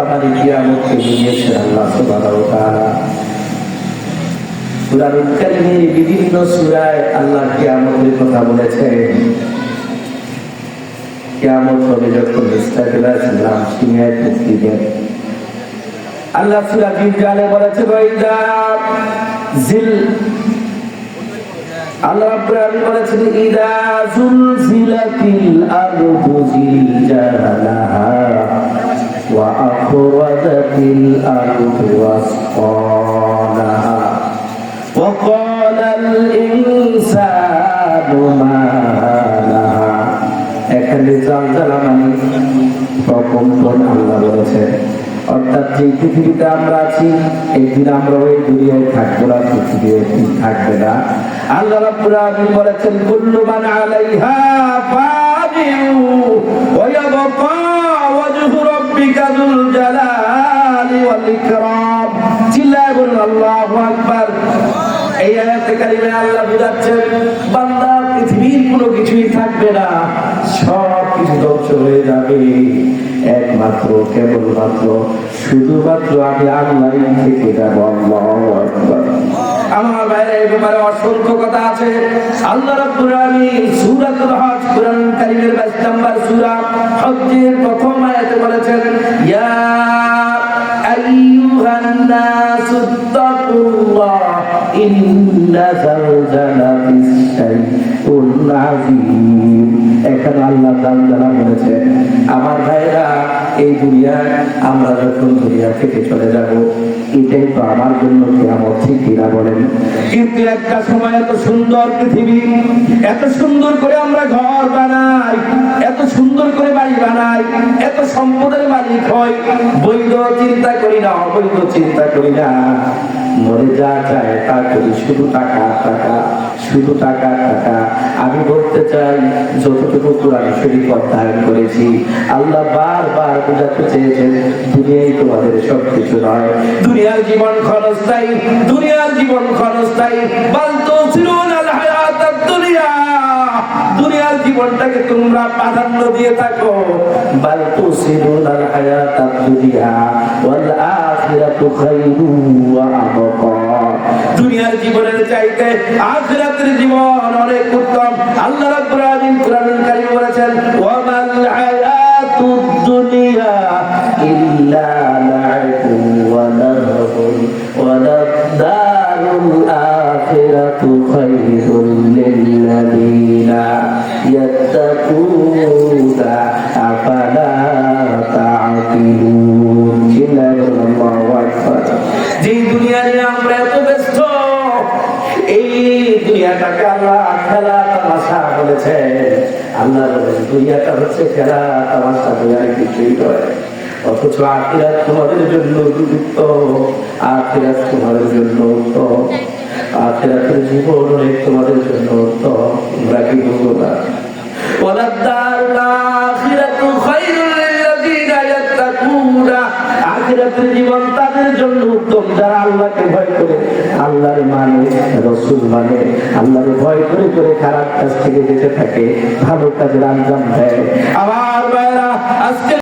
আমাদের কিয়ামতকে নিয়েছেন আল্লাহ সুবহানাহু ওয়া তাআলা। কুরআনুল কারীমের বিভিন্ন সূরায় আল্লাহ কিয়ামতের কথা বলেছেন। কিয়ামত হবে যখন ইস্তাগফার সালাম সিনায় পৌঁছবে। আল্লাহ সূরা জিলজালে বলেছে ওয়াইদা জিল আল্লাহ রাব্বুল আলামিন বলেছেন ইদা জুলজিলাতিল আরদু জিলজালাহা ওয়া আখরাজাতিল আরদু আসফালাহা ওয়া ক্বালাল ইনসানু মা লাহা। এখানে জালজালা মানে প্রকম্পন আল্লাহ বলেছেন। অর্থাৎ যে পৃথিবীতে আমরা আছি একদিন আমরা ওই দুনিয়ায় থাকবো না, পৃথিবী একদিন থাকবে না। আল্লাহ রাব্বুল আলামিন বলেছেন কুল্লু মান আলাইহা ফানিউ ওয়া ইয়াবকা ওয়াজহু রাব্বিকা যুল জালালি ওয়াল ইকরাম। চিল্লায়ে বলুন আল্লাহু আকবার। এই আয়াতে কারিমে আল্লাহ বুঝাচ্ছেন বান্দা পৃথিবীর কোনো কিছুই থাকবে না, সব কিছু ধ্বংস হয়ে যাবে, একমাত্র কেবলমাত্র শুধুমাত্র আমি আল্লাহই থেকে যাবো। আল্লাহু আকবার। আমার ভাইরা এই ব্যাপারে অসংখ্য কথা আছে। আল্লাহ রাব্বুল আলামিন সূরাতুল হজ কুরআনুল কারীমের 22 নম্বর সূরা হজ্জের প্রথম আয়াতে বলেছেন ইয়া আইয়ুহান নাসুত্তাকুল্লাহ ইন্না যালজালাতিস শাইউন আযীম। এখানে আল্লাহ তাআলা বলেছেন আমার ভাইরা এই দুনিয়ায় আমরা যখন দুনিয়া থেকে চলে যাব এটাই তো আমার জন্য কিয়ামত, ঠিক কিনা বলেন? কিন্তু একটা সময় এত সুন্দর পৃথিবী, এত সুন্দর করে আমরা ঘর বানাই, এত সুন্দর করে বাড়ি বানাই, এত সম্পদের মালিক হয়, বৈধ চিন্তা করি না, অবৈধ চিন্তা করি না, মনে যা চায় তা করি, শুধু টাকা টাকা, শুধু টাকা টাকা। আমি বলতে চাই যতটুকু কোরআন শরীফ অধ্যয়ন করেছি আল্লাহ বারবার বোঝাতে চেয়েছেন দুনিয়াই তোমাদের সবকিছু নয়, দুনিয়ার জীবন ক্ষণস্থায়ী, দুনিয়ার জীবন ক্ষণস্থায়ী। বাল তুসিরুনাল হায়াতাদ দুনিয়া, দুনিয়ার জীবনটাকে তোমরা প্রাধান্য দিয়ে থাকো। বাল তুসিরুনাল হায়াতাদ দুনিয়া ওয়াল আখিরাতু খায়রুন ওয়া আবকা। দুনিয়ার জীবনের চাইতে আখিরাতের জীবন অনেক উত্তম। আল্লাহ রাব্বুল আলামিন কুরআনুল কারীমে বলেছেন ওয়া মাল হায়াতুদ দুনিয়া ইল্লা লা'ibুন ওয়া লাহবুন ওয়া লাদ-দারুল আখিরাতু খায়রুল লিল্লাযীনা ইয়াত্তাকুনা আফালা তা'কিলুন। আল্লাহু আকবার। যে দুনিয়া নিয়ে আমরা এত ব্যস্ত, এই দুনিয়াটাকে আল্লাহ খেলা তামাশা বলেছে। আল্লাহ বলেন দুনিয়াটা হচ্ছে খেলা তামাশা, দুনিয়ার কিছুই নয়। অথচ আখিরাত তোমাদের জন্য উপযুক্ত, আখিরাত তোমাদের জন্য উত্তম, আখিরাতের জীবন অনেক তোমাদের জন্য উত্তম। তোমরা কি বুঝো না? ওয়ালাদ-দারুল আখিরাতু খায়রুল লিল্লাযীনা ইয়াত্তাকুনা। আখিরাতের জীবন তাদের জন্য উত্তম যারা আল্লাহকে ভয় করে, আল্লাহর মানে, রাসূল মানে, আল্লাহর ভয় করে করে খারাপ কাজ থেকে বেঁচে থাকে, ভালো কাজের আঞ্জাম দেয়। আমার ভাইরা আজকে